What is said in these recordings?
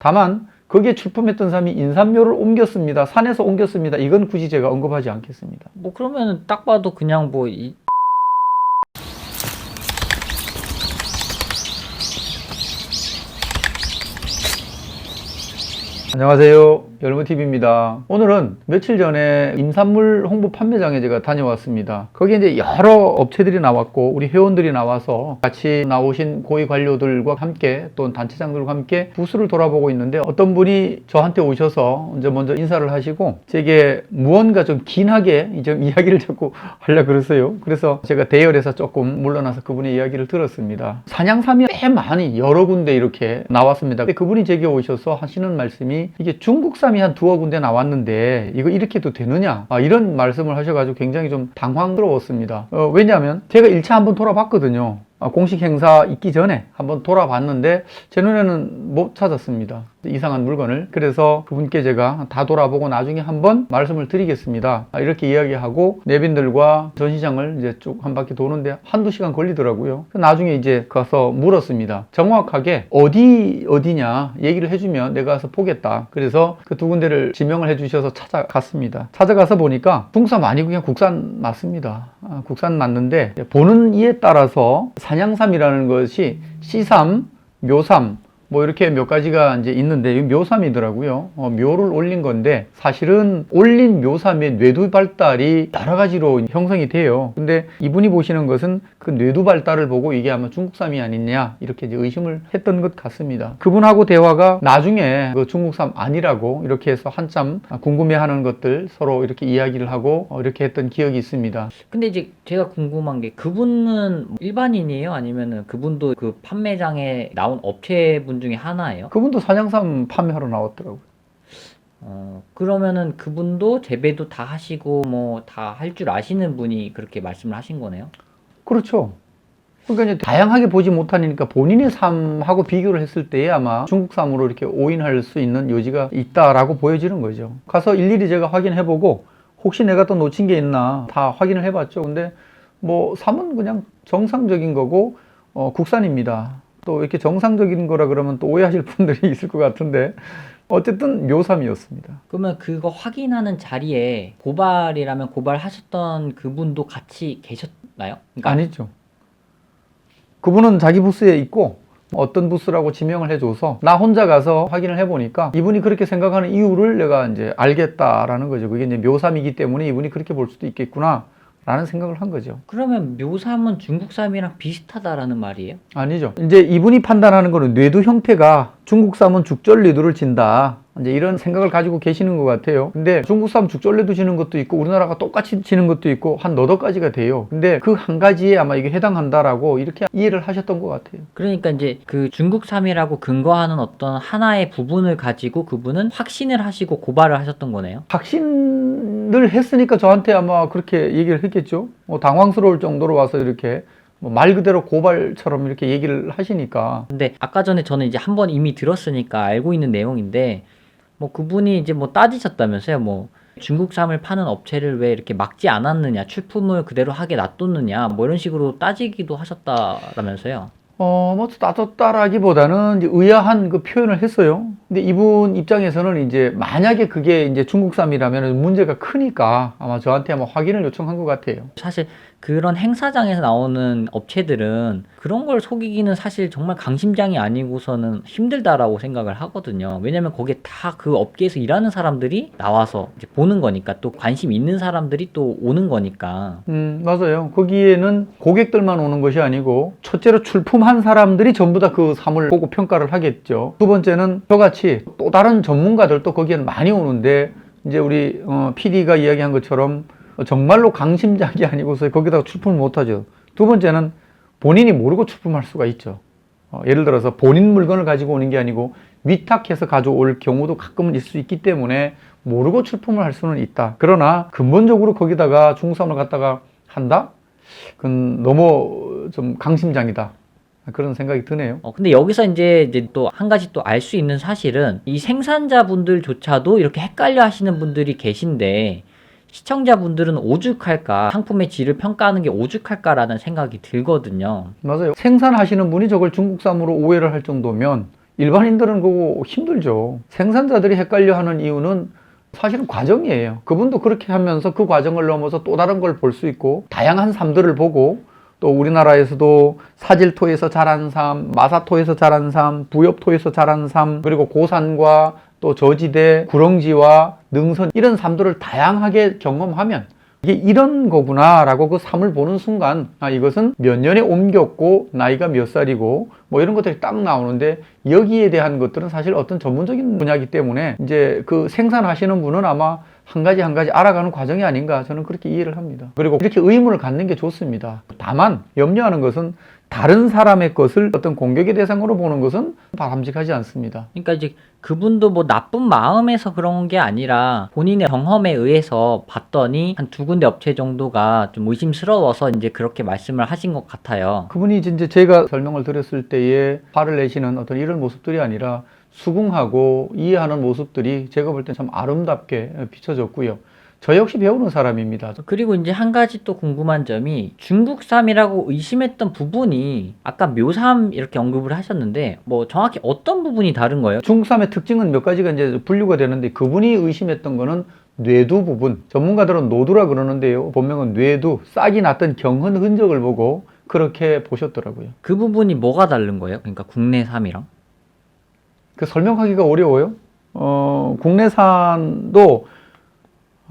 다만 거기에 출품했던 사람이 인삼묘를 옮겼습니다. 산에서 옮겼습니다. 이건 굳이 제가 언급하지 않겠습니다. 뭐 그러면 딱 봐도 그냥 뭐 안녕하세요. 열무TV입니다. 오늘은 며칠 전에 임산물 홍보 판매장에 제가 다녀왔습니다. 거기에 이제 여러 업체들이 나왔고 우리 회원들이 나와서 같이 나오신 고위 관료들과 함께 또 단체장들과 함께 부스를 돌아보고 있는데 어떤 분이 저한테 오셔서 이제 먼저 인사를 하시고 제게 무언가 좀 긴하게 이제 이야기를 자꾸 하려고 그러세요. 그래서 제가 대열에서 조금 물러나서 그분의 이야기를 들었습니다. 산양삼이 꽤 많이 여러 군데 이렇게 나왔습니다. 근데 그분이 제게 오셔서 하시는 말씀이 이게 중국산이 한 두어 군데 나왔는데 이거 이렇게도 되느냐 이런 말씀을 하셔가지고 굉장히 좀 당황스러웠습니다. 왜냐하면 제가 1차 한번 돌아봤거든요. 공식 행사 있기 전에 한번 돌아봤는데 제 눈에는 못 찾았습니다. 이상한 물건을. 그래서 그분께 제가 다 돌아보고 나중에 한번 말씀을 드리겠습니다. 이렇게 이야기하고 내빈들과 전시장을 이제 쭉 한 바퀴 도는데 한두 시간 걸리더라고요. 나중에 이제 가서 물었습니다. 정확하게 어디냐 얘기를 해주면 내가 가서 보겠다. 그래서 그 두 군데를 지명을 해주셔서 찾아갔습니다. 찾아가서 보니까 중국산 아니고 그냥 국산 맞습니다. 국산 맞는데 보는 이에 따라서 산양삼이라는 것이 씨삼, 묘삼 뭐 이렇게 몇 가지가 이제 있는데 이 묘삼이더라고요. 묘를 올린 건데 사실은 올린 묘삼의 뇌두 발달이 여러 가지로 형성이 돼요. 근데 이분이 보시는 것은 그 뇌두 발달을 보고 이게 아마 중국삼이 아니냐 이렇게 이제 의심을 했던 것 같습니다. 그분하고 대화가 나중에 그 중국삼 아니라고 이렇게 해서 한참 궁금해하는 것들 서로 이렇게 이야기를 하고 이렇게 했던 기억이 있습니다. 근데 이제 제가 궁금한 게 그분은 일반인이에요? 아니면은 그분도 그 판매장에 나온 업체분 중에 하나예요? 그분도 산양삼 판매하러 나왔더라고요. 그러면은 그분도 재배도 다 하시고 뭐 다 할 줄 아시는 분이 그렇게 말씀을 하신 거네요? 그렇죠. 그러니까 이제 다양하게 보지 못하니까 본인의 삶하고 비교를 했을 때에 아마 중국삼으로 이렇게 오인할 수 있는 여지가 있다라고 보여지는 거죠. 가서 일일이 제가 확인해보고 혹시 내가 또 놓친 게 있나 다 확인을 해봤죠. 근데 뭐 삼은 그냥 정상적인 거고 국산입니다. 또 이렇게 정상적인 거라 그러면 또 오해하실 분들이 있을 것 같은데 어쨌든 묘삼이었습니다. 그러면 그거 확인하는 자리에 고발이라면 고발하셨던 그분도 같이 계셨나요? 그러니까 아니죠. 그분은 자기 부스에 있고 어떤 부스라고 지명을 해줘서 나 혼자 가서 확인을 해보니까 이분이 그렇게 생각하는 이유를 내가 이제 알겠다라는 거죠. 그게 이제 묘삼이기 때문에 이분이 그렇게 볼 수도 있겠구나 라는 생각을 한 거죠. 그러면 묘삼은 중국삼이랑 비슷하다라는 말이에요? 아니죠. 이제 이분이 판단하는 거는 뇌두 형태가 중국삼은 죽절 뇌두를 진다. 이제 이런 생각을 가지고 계시는 것 같아요. 근데 중국삼 죽절뇌두 지는 것도 있고 우리나라가 똑같이 지는 것도 있고 한 너댓 가지가 돼요. 근데 그 한 가지에 아마 이게 해당한다라고 이렇게 이해를 하셨던 것 같아요. 그러니까 이제 그 중국삼이라고 근거하는 어떤 하나의 부분을 가지고 그분은 확신을 하시고 고발을 하셨던 거네요. 확신을 했으니까 저한테 아마 그렇게 얘기를 했겠죠. 당황스러울 정도로 와서 이렇게 말 그대로 고발처럼 이렇게 얘기를 하시니까. 근데 아까 전에 저는 이제 한번 이미 들었으니까 알고 있는 내용인데 뭐 그분이 이제 뭐 따지셨다면서요. 뭐 중국삼을 파는 업체를 왜 이렇게 막지 않았느냐, 출품을 그대로 하게 놔뒀느냐, 뭐 이런 식으로 따지기도 하셨다라면서요. 뭐 따졌다라기보다는 이제 의아한 그 표현을 했어요. 근데 이분 입장에서는 이제 만약에 그게 이제 중국삼이라면 문제가 크니까 아마 저한테 아마 확인을 요청한 것 같아요. 사실 그런 행사장에서 나오는 업체들은 그런 걸 속이기는 사실 정말 강심장이 아니고서는 힘들다라고 생각을 하거든요. 왜냐면 거기에 다 그 업계에서 일하는 사람들이 나와서 이제 보는 거니까 또 관심 있는 사람들이 또 오는 거니까. 맞아요. 거기에는 고객들만 오는 것이 아니고 첫째로 출품한 사람들이 전부 다 그 삼을 보고 평가를 하겠죠. 두 번째는 저같이 또 다른 전문가들도 거기에는 많이 오는데 이제 우리 PD가 이야기한 것처럼 정말로 강심장이 아니고서 거기다가 출품을 못하죠. 두 번째는 본인이 모르고 출품할 수가 있죠. 예를 들어서 본인 물건을 가지고 오는 게 아니고 위탁해서 가져올 경우도 가끔은 있을 수 있기 때문에 모르고 출품을 할 수는 있다. 그러나 근본적으로 거기다가 중국산을 갖다가 한다? 그건 너무 좀 강심장이다. 그런 생각이 드네요. 근데 여기서 이제 또 한 가지 또 알 수 있는 사실은 이 생산자분들조차도 이렇게 헷갈려 하시는 분들이 계신데 시청자분들은 오죽할까, 상품의 질을 평가하는 게 오죽할까라는 생각이 들거든요. 맞아요. 생산하시는 분이 저걸 중국산으로 오해를 할 정도면 일반인들은 그거 힘들죠. 생산자들이 헷갈려하는 이유는 사실은 과정이에요. 그분도 그렇게 하면서 그 과정을 넘어서 또 다른 걸 볼 수 있고 다양한 삶들을 보고 또 우리나라에서도 사질토에서 자란 삶, 마사토에서 자란 삶, 부엽토에서 자란 삶, 그리고 고산과 또 저지대, 구렁지와 능선 이런 삶들을 다양하게 경험하면 이게 이런 거구나 라고 그 삶을 보는 순간 아 이것은 몇 년에 옮겼고 나이가 몇 살이고 뭐 이런 것들이 딱 나오는데 여기에 대한 것들은 사실 어떤 전문적인 분야이기 때문에 이제 그 생산하시는 분은 아마 한 가지 한 가지 알아가는 과정이 아닌가 저는 그렇게 이해를 합니다. 그리고 이렇게 의문을 갖는 게 좋습니다. 다만 염려하는 것은 다른 사람의 것을 어떤 공격의 대상으로 보는 것은 바람직하지 않습니다. 그러니까 이제 그분도 뭐 나쁜 마음에서 그런 게 아니라 본인의 경험에 의해서 봤더니 한 두 군데 업체 정도가 좀 의심스러워서 이제 그렇게 말씀을 하신 것 같아요. 그분이 이제 제가 설명을 드렸을 때에 화를 내시는 어떤 이런 모습들이 아니라 수긍하고 이해하는 모습들이 제가 볼 때 참 아름답게 비춰졌고요. 저 역시 배우는 사람입니다. 그리고 이제 한 가지 또 궁금한 점이 중국삼이라고 의심했던 부분이 아까 묘삼 이렇게 언급을 하셨는데 뭐 정확히 어떤 부분이 다른 거예요? 중국삼의 특징은 몇 가지가 이제 분류가 되는데 그분이 의심했던 거는 뇌두 부분. 전문가들은 노두라 그러는데요. 본명은 뇌두, 싹이 났던 경흔 흔적을 보고 그렇게 보셨더라고요. 그 부분이 뭐가 다른 거예요? 그러니까 국내삼이랑? 그 설명하기가 어려워요. 국내산도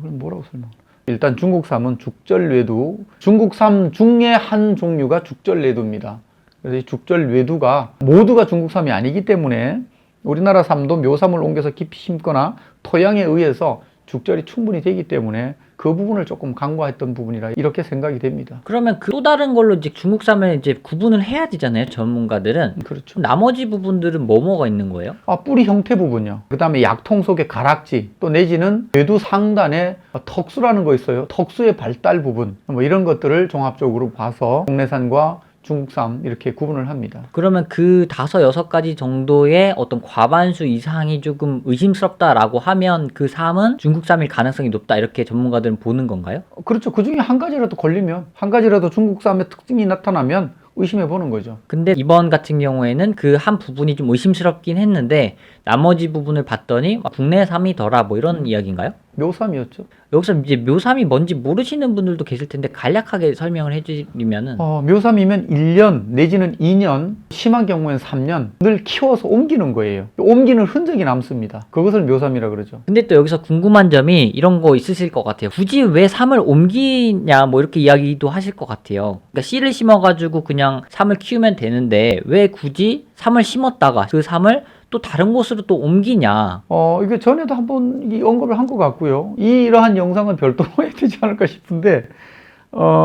그럼 뭐라고 설명? 일단 중국삼은 죽절뇌두, 중국삼 중에 한 종류가 죽절뇌두입니다. 그래서 이 죽절뇌두가 모두가 중국삼이 아니기 때문에 우리나라 삼도 묘삼을 옮겨서 깊이 심거나 토양에 의해서 죽절이 충분히 되기 때문에 그 부분을 조금 간과했던 부분이라 이렇게 생각이 됩니다. 그러면 그 또 다른 걸로 이제 중국삼을 이제 구분을 해야 되잖아요, 전문가들은. 그렇죠. 나머지 부분들은 뭐가 있는 거예요? 뿌리 형태 부분요. 그 다음에 약통 속의 가락지, 또 내지는 뇌두 상단에 턱수라는 거 있어요. 턱수의 발달 부분, 뭐 이런 것들을 종합적으로 봐서 국내산과 중국삼 이렇게 구분을 합니다. 그러면 그 5-6가지 정도의 어떤 과반수 이상이 조금 의심스럽다라고 하면 그 삼은 중국삼일 가능성이 높다 이렇게 전문가들은 보는 건가요? 그렇죠. 그 중에 한 가지라도 걸리면, 한 가지라도 중국삼의 특징이 나타나면 의심해 보는 거죠. 근데 이번 같은 경우에는 그 한 부분이 좀 의심스럽긴 했는데 나머지 부분을 봤더니 국내삼이더라 뭐 이런 이야기인가요? 묘삼이었죠. 여기서 이제 묘삼이 뭔지 모르시는 분들도 계실 텐데 간략하게 설명을 해주시면은 묘삼이면 1년 내지는 2년, 심한 경우엔 3년을 키워서 옮기는 거예요. 옮기는 흔적이 남습니다. 그것을 묘삼이라 그러죠. 근데 또 여기서 궁금한 점이 이런 거 있으실 것 같아요. 굳이 왜 삼을 옮기냐 뭐 이렇게 이야기도 하실 것 같아요. 그러니까 씨를 심어가지고 그냥 삼을 키우면 되는데 왜 굳이 삼을 심었다가 그 삼을 또 다른 곳으로 또 옮기냐. 이게 전에도 한번 언급을 한 것 같고요. 이러한 영상은 별도로 해야 되지 않을까 싶은데,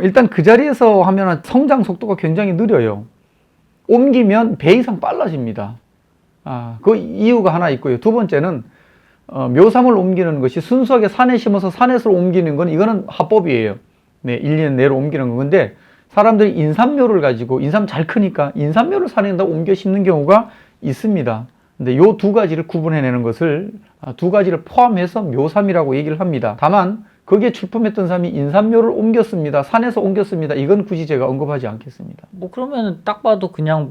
일단 그 자리에서 하면 성장 속도가 굉장히 느려요. 옮기면 배 이상 빨라집니다. 그 이유가 하나 있고요. 두 번째는, 묘삼을 옮기는 것이 순수하게 산에 심어서 산에서 옮기는 건 이거는 합법이에요. 네, 1, 2년 내로 옮기는 건데, 사람들이 인삼묘를 가지고, 인삼 잘 크니까 인삼묘를 산에다 옮겨 심는 경우가 있습니다. 근데 요 두 가지를 구분해내는 것을 두 가지를 포함해서 묘삼이라고 얘기를 합니다. 다만 거기에 출품했던 사람이 인삼묘를 옮겼습니다. 산에서 옮겼습니다. 이건 굳이 제가 언급하지 않겠습니다. 뭐 그러면 딱 봐도 그냥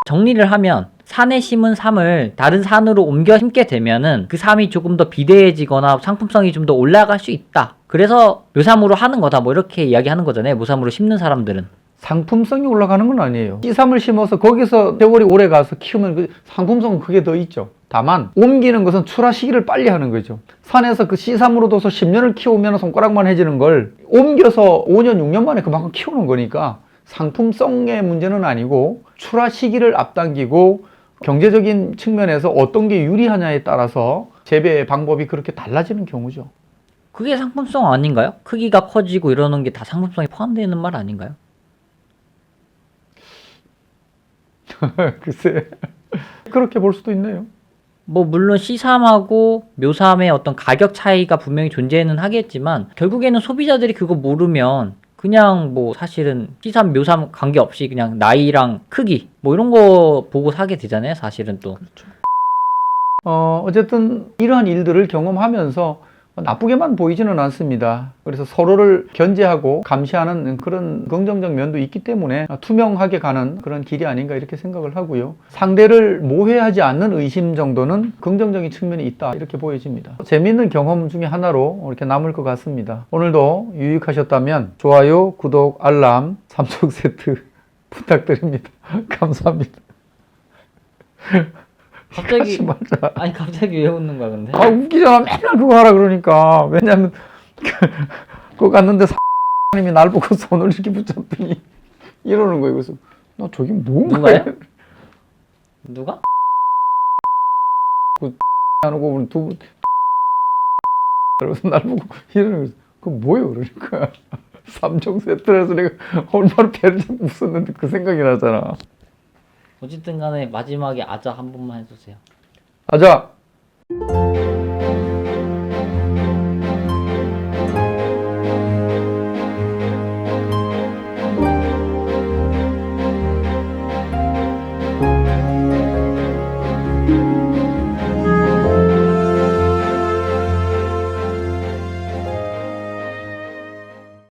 정리를 하면 산에 심은 삼을 다른 산으로 옮겨 심게 되면은 그 삼이 조금 더 비대해지거나 상품성이 좀 더 올라갈 수 있다. 그래서 묘삼으로 하는 거다. 뭐 이렇게 이야기하는 거잖아요. 묘삼으로 심는 사람들은. 상품성이 올라가는 건 아니에요. 씨삼을 심어서 거기서 세월이 오래 가서 키우면 그 상품성은 그게 더 있죠. 다만 옮기는 것은 출하 시기를 빨리 하는 거죠. 산에서 그 씨삼으로 둬서 10년을 키우면 손가락만 해지는 걸 옮겨서 5년, 6년 만에 그만큼 키우는 거니까 상품성의 문제는 아니고 출하 시기를 앞당기고 경제적인 측면에서 어떤 게 유리하냐에 따라서 재배 방법이 그렇게 달라지는 경우죠. 그게 상품성 아닌가요? 크기가 커지고 이러는 게 다 상품성에 포함되는 말 아닌가요? 글쎄 그렇게 볼 수도 있네요. 뭐 물론 C3하고 묘삼의 어떤 가격 차이가 분명히 존재는 하겠지만 결국에는 소비자들이 그거 모르면 그냥 뭐 사실은 C3, 묘삼 관계없이 그냥 나이랑 크기 뭐 이런 거 보고 사게 되잖아요. 사실은 또. 그렇죠. 어쨌든 이러한 일들을 경험하면서 나쁘게만 보이지는 않습니다. 그래서 서로를 견제하고 감시하는 그런 긍정적 면도 있기 때문에 투명하게 가는 그런 길이 아닌가 이렇게 생각을 하고요. 상대를 모해하지 않는 의심 정도는 긍정적인 측면이 있다 이렇게 보여집니다. 재미있는 경험 중에 하나로 이렇게 남을 것 같습니다. 오늘도 유익하셨다면 좋아요, 구독, 알람, 3종 세트 부탁드립니다. 감사합니다. 갑자기 하지 말자. 아니 갑자기 왜 웃는 거야 근데? 아 웃기잖아. 맨날 그거 하라 그러니까. 왜냐면 그거 갔는데 사장님이 날 보고 손을 이렇게 붙잡더니 이러는 거예요. 그래서 나 저게 뭔가 누가요? 누가? 하는 거 보면 두 그래서 날 보고 이러는 거예요. 그거 뭐예요? 그러니까 3종 세트라서 내가 얼마나 배를 잡고 웃었는데 그 생각이 나잖아. 어쨌든 간에 마지막에 아자 한 번만 해주세요. 아자.